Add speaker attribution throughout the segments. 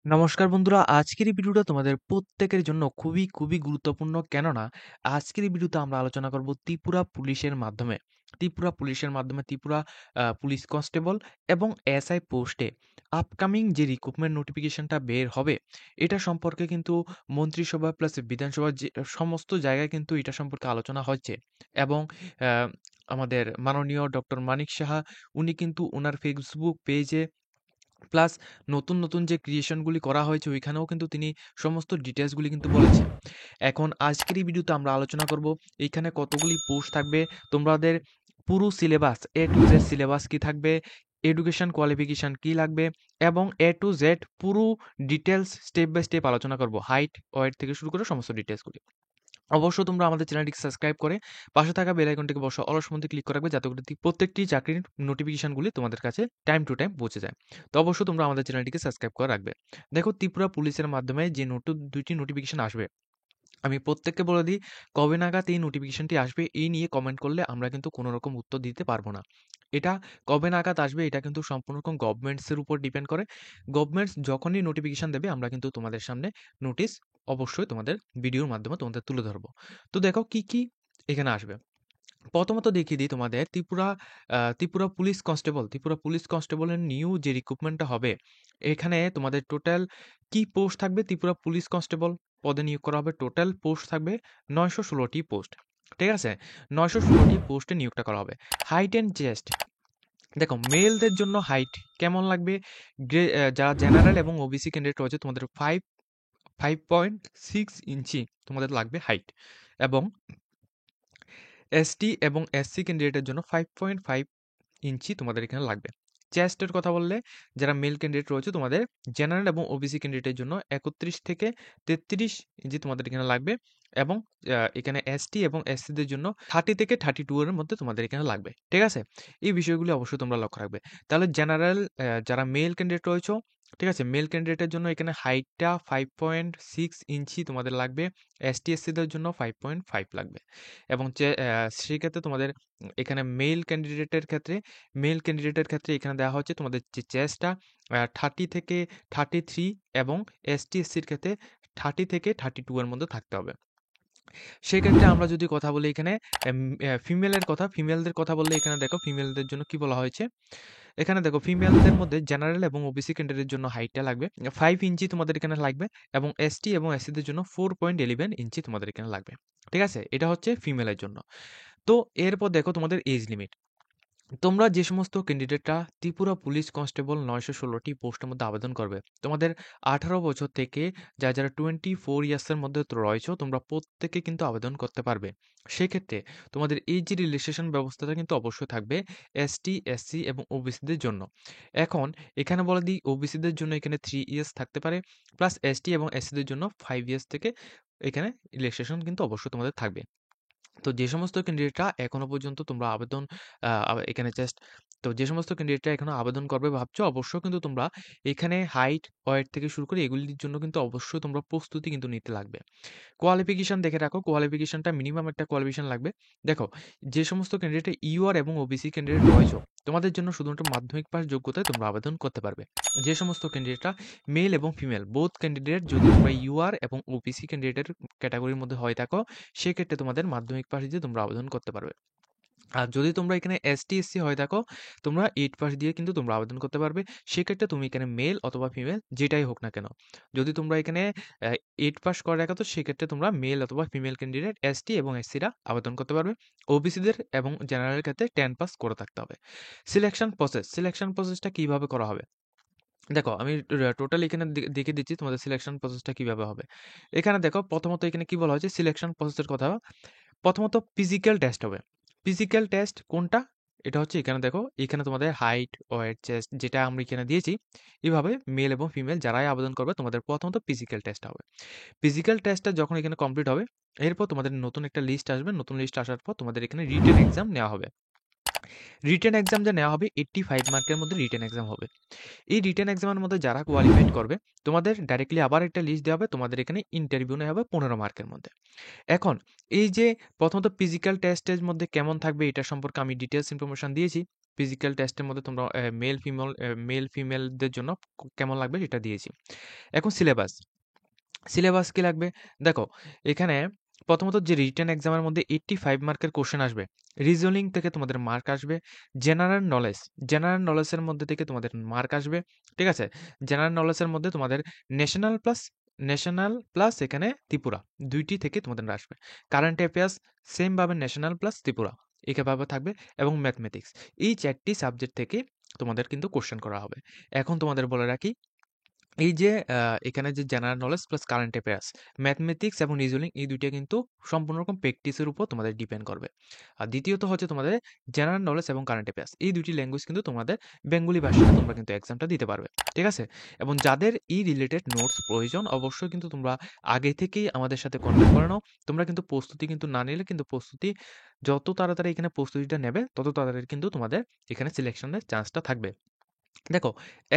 Speaker 1: নমস্কার বন্ধুরা, আজকের এই ভিডিওটা তোমাদের প্রত্যেকের জন্য খুবই গুরুত্বপূর্ণ। কেননা আজকের এই ভিডিওতে আমরা আলোচনা করব ত্রিপুরা পুলিশের মাধ্যমে ত্রিপুরা পুলিশ কনস্টেবল এবং এসআই পোস্টে আপকামিং যে রিক্রুটমেন্ট নোটিফিকেশনটা বের হবে, এটা সম্পর্কে কিন্তু মন্ত্রিসভা প্লাস বিধানসভা যে সমস্ত জায়গায় কিন্তু এটা সম্পর্কে আলোচনা হচ্ছে। এবং আ আমাদের মাননীয় ডক্টর মানিক সাহা উনি কিন্তু উনার ফেসবুক পেজে প্লাস নতুন যে ক্রিয়েশনগুলি করা হয়েছে ওইখানেও কিন্তু তিনি সমস্ত ডিটেইলসগুলি কিন্তু বলেছেন। এখন আজকের এই ভিডিওতে আমরা আলোচনা করব এইখানে কতগুলি পোস্ট থাকবে, তোমাদের পুরো syllabus A to Z syllabus কি থাকবে, এডুকেশন কোয়ালিফিকেশন কি লাগবে এবং A to Z পুরো ডিটেইলস স্টেপ বাই স্টেপ আলোচনা করব। হাইট, ওয়েট থেকে শুরু করে সমস্ত ডিটেইলসগুলি। অবশ্যই তোমরা আমাদের চ্যানেলটিকে সাবস্ক্রাইব করে পাশে থাকা বেল আইকনটিকে অলস মধ্যে ক্লিক করে রাখবে, যাতে করে প্রত্যেকটি চাকরির নোটিফিকেশনগুলি তোমাদের কাছে টাইম টু টাইম পৌঁছে যায়। তো অবশ্যই তোমরা আমাদের চ্যানেলটিকে সাবস্ক্রাইব করে রাখবে। দেখো, ত্রিপুরা পুলিশের মাধ্যমে যে দুইটি নোটিফিকেশন আসবে, আমি প্রত্যেককে বলে দিই কবে নাগাদ এই নোটিফিকেশনটি আসবে। এই নিয়ে কমেন্ট করলে আমরা কিন্তু কোনো রকম উত্তর দিতে পারবো না। এটা কবে নাগাদ আসবে এটা কিন্তু সম্পূর্ণ রকম গভর্নমেন্টসের উপর ডিপেন্ড করে। গভর্নমেন্টস যখনই নোটিফিকেশন দেবে আমরা কিন্তু তোমাদের সামনে নোটিশ অবশ্যই তোমাদের ভিডিওর মাধ্যমে তোমাদের তুলে ধরবো। তো দেখো কি এখানে আসবে। প্রথমত দেখিয়ে দিই তোমাদের ত্রিপুরা পুলিশ কনস্টেবলের নিউ যে রিক্রুটমেন্টটা হবে, এখানে তোমাদের টোটাল কি পোস্ট থাকবে। ত্রিপুরা পুলিশ কনস্টেবল পদে নিয়োগ করা হবে, টোটাল পোস্ট থাকবে 916টি পোস্ট। ঠিক আছে, 916টি পোস্টে নিয়োগটা করা হবে। হাইট অ্যান্ড চেস্ট, দেখো মেলদের জন্য হাইট কেমন লাগবে, যারা জেনারেল এবং ওবিসি ক্যান্ডিডেট রয়েছে তোমাদের 5.6 ইঞ্চি তোমাদের লাগবে হাইট। এবং এসটি এবং এসসি ক্যান্ডিডেটের জন্য 5.5 ইঞ্চি তোমাদের এখানে লাগবে। চেস্টের কথা বললে যারা মেল ক্যান্ডিডেট রয়েছে তোমাদের জেনারেল এবং ওবিসি ক্যান্ডিডেটের জন্য 31 থেকে 33 ইঞ্চি তোমাদের এখানে লাগবে। এবং এখানে এসটি এবং এসসিদের জন্য 30 থেকে 32 এর মধ্যে তোমাদের এখানে লাগবে। ঠিক আছে, এই বিষয়গুলি অবশ্যই তোমরা লক্ষ্য রাখবে। তাহলে জেনারেল যারা মেল ক্যান্ডিডেট রয়েছে, ঠিক আছে, মেল ক্যান্ডিডেটের জন্য এখানে হাইটটা 5.6 ইঞ্চি তোমাদের লাগবে। এসটি এসসিদের জন্য 5.5 লাগবে। এবং সেক্ষেত্রে তোমাদের এখানে মেল ক্যান্ডিডেটের ক্ষেত্রে এখানে দেওয়া হচ্ছে তোমাদের যে চেস্টটা 30 থেকে 33 এবং এসটি/এসসির ক্ষেত্রে 30 থেকে 32 এর মধ্যে থাকতে হবে। সেক্ষেত্রে আমরা যদি কথা বলি এখানে ফিমেলদের কথা বললে এখানে দেখো ফিমেলদের জন্য কি বলা হয়েছে। এখানে দেখো ফিমেলদের মধ্যে জেনারেল এবং ওবিসি ক্যান্ডিডেটের জন্য হাইটটা লাগবে 5 ইঞ্চি তোমাদের এখানে লাগবে। এবং এসটি এবং এসসিদের জন্য 4.11 ইঞ্চি তোমাদের এখানে লাগবে। ঠিক আছে, এটা হচ্ছে ফিমেলের জন্য। তো এরপর দেখো তোমাদের এজ লিমিট। তোমরা যে সমস্ত ক্যান্ডিডেটরা ত্রিপুরা পুলিশ কনস্টেবল 916টি পোস্টের মধ্যে আবেদন করবে, তোমাদের 18 বছর থেকে যারা 24 ইয়ার্সের মধ্যে রয়েছে, তোমরা প্রত্যেকে কিন্তু আবেদন করতে পারবে। সেক্ষেত্রে তোমাদের এই যে রিল্যাক্সেশন ব্যবস্থাটা কিন্তু অবশ্যই থাকবে এসটি, এসসি এবং ওবিসিদের জন্য। এখন এখানে বলে দিই ওবিসিদের জন্য এখানে 3 ইয়ার্স থাকতে পারে, প্লাস এসটি এবং এসসিদের জন্য 5 ইয়ার্স থেকে এখানে রিল্যাক্সেশন কিন্তু অবশ্যই তোমাদের থাকবে। তো যে সমস্ত ক্যান্ডিডেটরা এখনো পর্যন্ত তোমরা আবেদন আ আ এখানে জাস্ট তো যে সমস্ত ক্যান্ডিডেটরা এখনো আবেদন করবে ভাবছো, অবশ্যই কিন্তু তোমরা এখানে হাইট, ওয়েট থেকে শুরু করে এগুলির জন্য কিন্তু অবশ্যই তোমরা প্রস্তুতি কিন্তু নিতে লাগবে। কোয়ালিফিকেশন দেখে রাখো, কোয়ালিফিকেশনটা মিনিমাম একটা কোয়ালিফিকেশন লাগবে। দেখো, যে সমস্ত ক্যান্ডিডেট ইউআর এবং ওবিসি ক্যান্ডিডেট রয়েছে, তোমাদের জন্য শুধুমাত্র মাধ্যমিক পাস যোগ্যতায় তোমরা আবেদন করতে পারবে। যে সমস্ত ক্যান্ডিডেটরা মেল এবং ফিমেল বোথ ক্যান্ডিডেট, যদি তোমরা ইউআর এবং ওবিসি ক্যান্ডিডেটের ক্যাটাগরির মধ্যে হয়ে থাকো, সেক্ষেত্রে তোমাদের মাধ্যমিক পাস দিয়ে তোমরা আবেদন করতে পারবে। আর যদি তোমরা এখানে এসটি/এসসি হয়ে থাকো, তোমরা 8 পাস দিয়ে কিন্তু তোমরা আবেদন করতে পারবে। সেক্ষেত্রে তুমি এখানে মেল অথবা ফিমেল যেটাই হোক না কেন। যদি তোমরা এখানে 8 পাস করে রাখো, তো সেক্ষেত্রে তোমরা মেল অথবা ফিমেল ক্যান্ডিডেট এসটি এবং এসসিরা আবেদন করতে পারবে। ওবিসিদের এবং জেনারেলের ক্ষেত্রে 10 পাস করে থাকতে হবে। সিলেকশন প্রসেসটা কিভাবে করা হবে? দেখো, আমি টোটাল এখানে দেখিয়ে দিচ্ছি তোমাদের সিলেকশন প্রসেসটা কিভাবে হবে। এখানে দেখো, প্রথমত এখানে কি বলা হয়েছে সিলেকশন প্রসেসের কথা। প্রথমত ফিজিক্যাল টেস্ট হবে। ফিজিক্যাল টেস্ট কোনটা? এটা হচ্ছে এখানে দেখো, এখানে তোমাদের হাইট, ওয়েট, চেস্ট যেটা আমরা এখানে দিয়েছি, এভাবে মেল এবং ফিমেল যারাই আবেদন করবে তোমাদের প্রথমত ফিজিক্যাল টেস্ট হবে। ফিজিক্যাল টেস্টটা যখন এখানে কমপ্লিট হবে, এরপর তোমাদের নতুন একটা লিস্ট আসবে। নতুন লিস্ট আসার পর তোমাদের এখানে রিটেন এক্সাম নেওয়া হবে। রিটেন এক্সাম যে নেওয়া হবে 85 মার্কের মধ্যে রিটেন এক্সাম হবে। এই রিটেন এক্সামের মধ্যে যারা কোয়ালিফাইড করবে, তোমাদের ডাইরেক্টলি আবার একটা লিস্ট দেওয়া হবে। তোমাদের এখানে ইন্টারভিউ নেওয়া হবে 15 মার্কের মধ্যে। এখন এই যে প্রথমত ফিজিক্যাল টেস্টের মধ্যে কেমন থাকবে এটা সম্পর্কে আমি ডিটেইলস ইনফরমেশন দিয়েছি। ফিজিক্যাল টেস্টের মধ্যে তোমরা মেল ফিমেলদের জন্য কেমন লাগবে সেটা দিয়েছি। এখন সিলেবাস কি লাগবে? দেখো এখানে প্রথমত যে রিটেন এক্সামের মধ্যে 85 মার্কের কোশ্চেন আসবে। রিজনিং থেকে তোমাদের মার্ক আসবে। জেনারেল নলেজের মধ্যে থেকে তোমাদের মার্ক আসবে। ঠিক আছে? জেনারেল নলেজের মধ্যে তোমাদের ন্যাশনাল প্লাস এখানে ত্রিপুরা ২ টি থেকে তোমাদের আসবে। কারেন্ট অ্যাফেয়ার্স সেম ভাবে ন্যাশনাল প্লাস ত্রিপুরা এভাবে থাকবে এবং ম্যাথমেটিক্স। এই ৪ টি সাবজেক্ট থেকে তোমাদের কিন্তু কোশ্চেন করা হবে। এখন তোমাদের বলে রাখি এই যে এখানে যে general knowledge plus current affairs, mathematics এবং রিজনিং এই ২ টা কিন্তু সম্পূর্ণ রকম প্র্যাকটিসের উপর তোমাদের ডিপেন্ড করবে। আর দ্বিতীয়ত হচ্ছে তোমাদের জেনারেল নলেজ এবং কারেন্ট অ্যাফেয়ার্স। এই ২ টি ল্যাঙ্গুয়েজ কিন্তু তোমাদের বেঙ্গলি ভাষায় তোমরা কিন্তু এক্সামটা দিতে পারবে। ঠিক আছে? এবং যাদের এই রিলেটেড নোটস প্রয়োজন অবশ্যই কিন্তু তোমরা আগে থেকেই আমাদের সাথে কনট্যাক্ট করে নাও। তোমরা কিন্তু প্রস্তুতি কিন্তু না নিলে কিন্তু যত তাড়াতাড়ি এখানে প্রস্তুতিটা নেবে তত তাড়াতাড়ি কিন্তু তোমাদের এখানে সিলেকশনের চান্সটা থাকবে। দেখো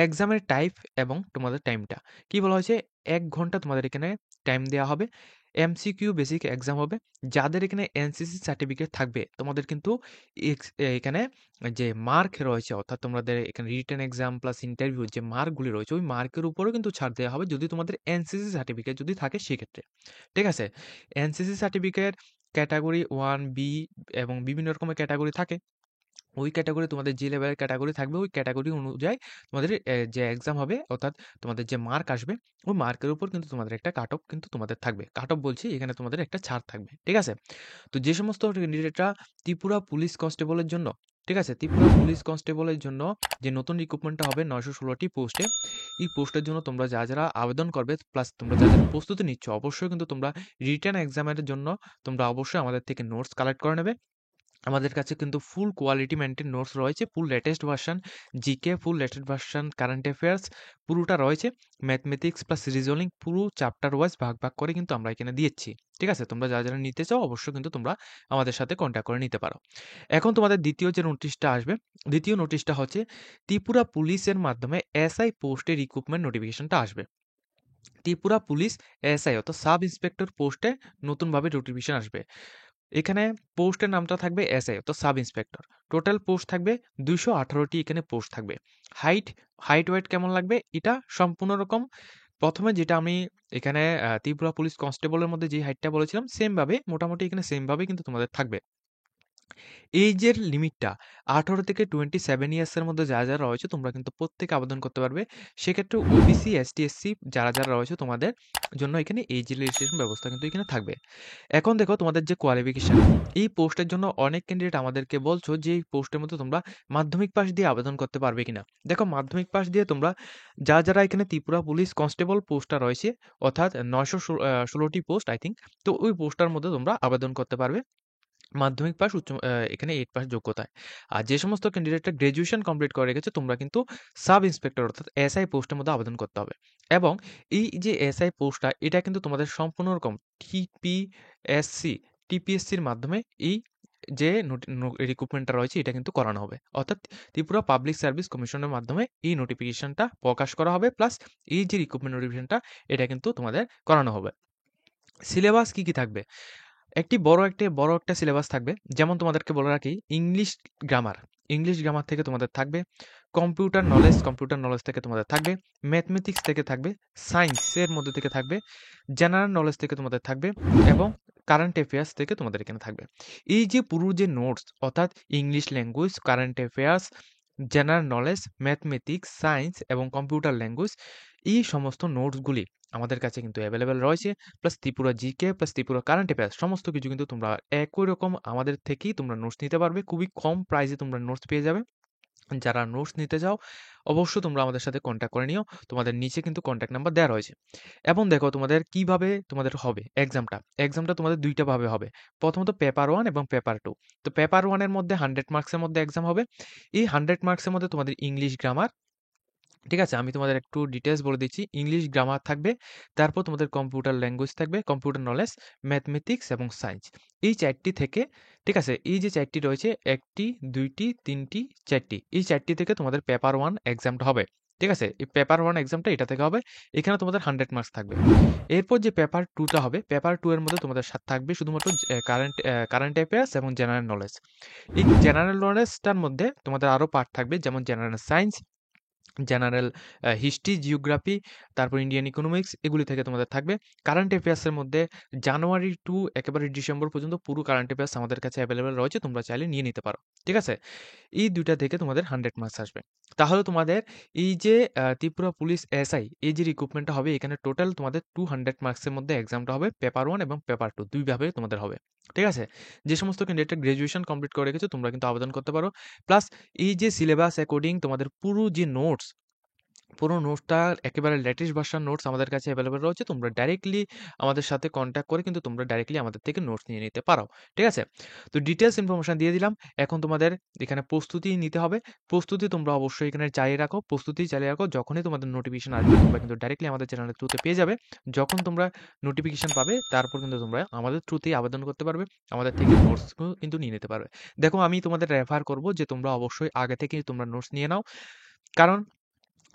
Speaker 1: এক্সামের টাইপ এবং তোমাদের টাইমটা কি বলা হয়েছে ১ ঘন্টা তোমাদের এখানে টাইম দেওয়া হবে। এমসিকিউ বেসিক এক্সাম হবে। যাদের এখানে এনসিসি সার্টিফিকেট থাকবে তোমাদের কিন্তু এখানে যে মার্ক রয়েছে অর্থাৎ তোমাদের এখানে রিটেন এক্সাম প্লাস ইন্টারভিউ যে মার্কগুলি রয়েছে ওই মার্কের উপরেও কিন্তু ছাড় দেওয়া হবে যদি তোমাদের এনসিসি সার্টিফিকেট যদি থাকে সেক্ষেত্রে। ঠিক আছে? এনসিসি সার্টিফিকেট ক্যাটাগরি 1 বি এবং বিভিন্ন রকমের ক্যাটাগরি থাকে। ওই ক্যাটাগরি তোমাদের যে লেভেলের ক্যাটাগরি থাকবে ওই ক্যাটাগরি অনুযায়ী তোমাদের যে এক্সাম হবে অর্থাৎ তোমাদের যে মার্ক আসবে ওই মার্কের উপর কিন্তু তোমাদের একটা কাট অফ কিন্তু তোমাদের থাকবে। কাট অফ বলছি এখানে তোমাদের একটা ছাড় থাকবে। ঠিক আছে? তো যে সমস্ত ক্যান্ডিডেটরা ত্রিপুরা পুলিশ কনস্টেবলের জন্য ঠিক আছে? ত্রিপুরা পুলিশ কনস্টেবলের জন্য যে নতুন রিক্রুটমেন্টটা হবে ৯১৬টি পোস্টে, এই পোস্টের জন্য তোমরা যারা আবেদন করবে প্লাস তোমরা যারা প্রস্তুতি নিচ্ছ অবশ্যই কিন্তু তোমরা রিটেন এক্সামের জন্য তোমরা অবশ্যই আমাদের থেকে নোটস কালেক্ট করে নেবে। আমাদের কাছে কিন্তু ফুল কোয়ালিটি মেইনটেইন নোটস রয়েছে। ফুল লেটেস্ট ভার্সন জিকে, ফুল লেটেস্ট ভার্সন কারেন্ট অ্যাফেয়ার্স পুরোটা রয়েছে। ম্যাথমেটিক্স প্লাস রিজনিং পুরো চ্যাপ্টার ওয়াইজ ভাগ করে কিন্তু আমরা এখানে দিয়েছি। ঠিক আছে? তোমরা যারা নিতে চাও অবশ্যই কিন্তু তোমরা আমাদের সাথে কন্ট্যাক্ট করে নিতে পারো। এখন তোমাদের দ্বিতীয় যে নোটিশটা আসবে, দ্বিতীয় নোটিশটা হচ্ছে ত্রিপুরা পুলিশের মাধ্যমে এসআই পোস্টে রিক্রুটমেন্ট নোটিফিকেশনটা আসবে। ত্রিপুরা পুলিশ এসআই অর্থাৎ সাব ইন্সপেক্টর পোস্টে নতুনভাবে নোটিফিকেশন আসবে। এখানে পোস্টের নামটা থাকবে এসআই অর্থাৎ সাব ইন্সপেক্টর। টোটাল পোস্ট থাকবে ২১৮টি এখানে পোস্ট থাকবে। হাইট হাইট ওয়েট কেমন লাগবে? এটা সম্পূর্ণ রকম ১ম এ যেটা আমি এখানে ত্রিপুরা পুলিশ কনস্টেবলের মধ্যে যে হাইটটা বলেছিলাম সেম ভাবে মোটামুটি এখানে সেম ভাবেই কিন্তু তোমাদের থাকবে। এইজের লিমিটটা ১৮ থেকে 27 ইয়ার্সের মধ্যে যারা রয়েছে তোমরা কিন্তু প্রত্যেকে আবেদন করতে পারবে। সেক্ষেত্রে ওবিসি, এসটি, এসসি যারা রয়েছে তোমাদের জন্য এখানে এইজ রিল্যাক্সেশন ব্যবস্থা কিন্তু এখানে থাকবে। এখন দেখো তোমাদের যে কোয়ালিফিকেশন, এই পোস্টের জন্য অনেক ক্যান্ডিডেট আমাদেরকে বলছো যে এই পোস্টের মধ্যে তোমরা মাধ্যমিক পাস দিয়ে আবেদন করতে পারবে কিনা? দেখো মাধ্যমিক পাস দিয়ে তোমরা যারা এখানে ত্রিপুরা পুলিশ কনস্টেবল পোস্টটা রয়েছে অর্থাৎ ৯১৬টি পোস্ট আই থিংক তো ওই পোস্টটার মধ্যে তোমরা আবেদন করতে পারবে। মাধ্যমিক পাস এখানে 8 পাস যোগ্যতায়। আর যে সমস্ত ক্যান্ডিডেটরা গ্র্যাজুয়েশন কমপ্লিট করে রেখেছে তোমরা কিন্তু সাব ইন্সপেক্টর অর্থাৎ এসআই পোস্টের মধ্যে আবেদন করতে হবে। এবং এই যে এসআই পোস্টটা এটা কিন্তু তোমাদের সম্পূর্ণ রকম টিপিএসসি টিপিএসসির মাধ্যমে এই যে রিক্রুটমেন্টটা রয়েছে এটা কিন্তু করানো হবে। অর্থাৎ ত্রিপুরা পাবলিক সার্ভিস কমিশনের মাধ্যমে এই নোটিফিকেশনটা প্রকাশ করা হবে প্লাস এই যে রিক্রুটমেন্ট নোটিফিকেশনটা এটা কিন্তু তোমাদের করানো হবে। সিলেবাস কি থাকবে? বড় একটা সিলেবাস থাকবে। যেমন তোমাদেরকে বলে রাখি ইংলিশ গ্রামার থেকে তোমাদের থাকবে। কম্পিউটার নলেজ থেকে তোমাদের থাকবে। ম্যাথমেটিক্স থেকে থাকবে। সায়েন্সের মধ্যে থেকে থাকবে। জেনারেল নলেজ থেকে তোমাদের থাকবে এবং কারেন্ট অ্যাফেয়ার্স থেকে তোমাদের এখানে থাকবে। এই যে পুরো যে নোটস অর্থাৎ English language, current affairs, general knowledge, mathematics, science এবং কম্পিউটার ল্যাঙ্গুয়েজ এই সমস্ত নোটসগুলি আমাদের কাছে কিন্তু অ্যাভেলেবেল রয়েছে। Plus Tripura GK plus Tripura current affairs সমস্ত কিছু কিন্তু তোমরা একই রকম আমাদের থেকেই তোমরা নোটস নিতে পারবে। খুবই কম প্রাইসে তোমরা নোটস পেয়ে যাবে। যারা নোটস নিতে চাও অবশ্যই তোমরা আমাদের সাথে কন্ট্যাক্ট করে নিও। তোমাদের নিচে কিন্তু কন্ট্যাক্ট নাম্বার দেওয়া রয়েছে। এবং দেখো তোমাদের কিভাবে তোমাদের হবে এক্সামটা তোমাদের ২ টা ভাবে হবে। প্রথমত পেপার 1 এবং পেপার 2। তো পেপার 1 এর মধ্যে 100 মার্কসের মধ্যে এক্সাম হবে। এই 100 মার্কসের মধ্যে তোমাদের ইংলিশ গ্রামার ঠিক আছে? আমি তোমাদের একটু ডিটেইলস বলে দিচ্ছি। ইংলিশ গ্রামার থাকবে, তারপর তোমাদের কম্পিউটার ল্যাঙ্গুয়েজ থাকবে, কম্পিউটার নলেজ, ম্যাথমেটিক্স এবং সায়েন্স। এই ৪ টি থেকে ঠিক আছে? এই যে ৪ টি রয়েছে ১ টি, ২ টি, ৩ টি, ৪ টি। এই ৪ টি থেকে তোমাদের পেপার 1 এক্সামটা হবে। ঠিক আছে? এই পেপার 1 এক্সামটা এটা থেকে হবে। এখানে তোমাদের 100 মার্কস থাকবে। এরপর যে পেপার 2 টা হবে, পেপার 2 এর মধ্যে তোমাদের থাকবে শুধুমাত্র কারেন্ট অ্যাফেয়ার্স এবং জেনারেল নলেজ। এই জেনারেল নলেজটার মধ্যে তোমাদের আরো পার্ট থাকবে, যেমন general science, general history, geography, তারপর ইন্ডিয়ান ইকোনমিক্স, এগুলি থেকে তোমাদের থাকবে। কারেন্ট অ্যাফেয়ার্সের মধ্যে জানুয়ারি টু একেবারে ডিসেম্বর পর্যন্ত পুরো কারেন্ট অ্যাফেয়ার্স আমাদের কাছে অ্যাভেলেবল রয়েছে, তোমরা চাইলে নিয়ে নিতে পারো। ঠিক আছে? এই ২ টা থেকে তোমাদের 100 মার্কস আসবে। তাহলে তোমাদের এই যে ত্রিপুরা পুলিশ এসআই এই যে রিক্রুটমেন্টটা হবে, এখানে টোটাল তোমাদের 200 মার্কসের মধ্যে এক্সামটা হবে। পেপার 1 এবং পেপার 2 ২ ভাবে তোমাদের হবে। ঠিক আছে? যে সমস্ত ক্যান্ডিডেট গ্র্যাজুয়েশন কমপ্লিট করে রেখেছো তোমরা কিন্তু আবেদন করতে পারো। প্লাস এই যে সিলেবাস অ্যাকর্ডিং তোমাদের পুরো নোটসটা একেবারে লেটেস্ট ভার্সন নোটস আমাদের কাছে অ্যাভেলেবল রয়েছে। তোমরা ডাইরেক্টলি আমাদের সাথে কনট্যাক্ট করে কিন্তু তোমরা ডাইরেক্টলি আমাদের থেকে নোটস নিয়ে নিতে পারো। ঠিক আছে? তো ডিটেইলস ইনফরমেশন দিয়ে দিলাম। এখন তোমাদের এখানে প্রস্তুতি নিতে হবে। প্রস্তুতি তোমরা অবশ্যই এখানে চালিয়ে রাখো। প্রস্তুতি চালিয়ে রাখো। যখনই তোমাদের নোটিফিকেশন আসবে তোমরা কিন্তু ডাইরেক্টলি আমাদের চ্যানেলের থ্রুতে পেয়ে যাবে। যখন তোমরা নোটিফিকেশন পাবে তারপর কিন্তু তোমরা আমাদের থ্রুতেই আবেদন করতে পারবে। আমাদের থেকে নোটসগুলো কিন্তু নিয়ে নিতে পারবে। দেখো আমি তোমাদের রেফার করব যে তোমরা অবশ্যই আগে থেকেই তোমরা নোটস নিয়ে নাও। কারণ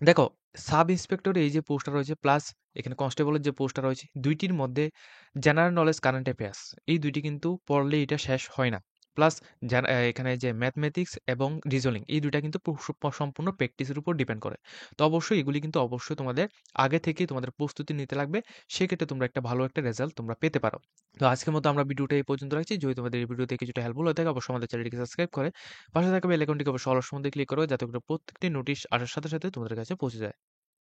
Speaker 1: দেখো, সাব ইন্সপেক্টর এই যে পোস্টটা রয়েছে প্লাস এখানে কনস্টেবলের যে পোস্টটা রয়েছে, ২ টির মধ্যে জেনারেল নলেজ, কারেন্ট অ্যাফেয়ার্স এই ২ টি কিন্তু পড়লে এটা শেষ হয় না। প্লাস এখানে যে ম্যাথমেটিক্স এবং রিজনিং এই ২ টা কিন্তু সম্পূর্ণ প্র্যাকটিসের উপর ডিপেন্ড করে। তো অবশ্যই এগুলি কিন্তু অবশ্যই তোমাদের আগে থেকেই তোমাদের প্রস্তুতি নিতে লাগবে। সেক্ষেত্রে তোমরা একটা ভালো একটা রেজাল্ট তোমরা পেতে পারো। তো আজকের মতো আমরা ভিডিওটা এই পর্যন্ত রাখছি। যদি তোমাদের এই ভিডিওতে কিছুটা হেল্পফুল হয়ে থাকে অবশ্যই আমাদের চ্যানেলটিকে সাবস্ক্রাইব করে পাশে থাকা বেল আইকনটিকে অবশ্যই অলস মধ্যে ক্লিক করো যাতে করে প্রত্যেকটি নোটিশ আসার সাথে সাথে তোমাদের কাছে পৌঁছে যায়।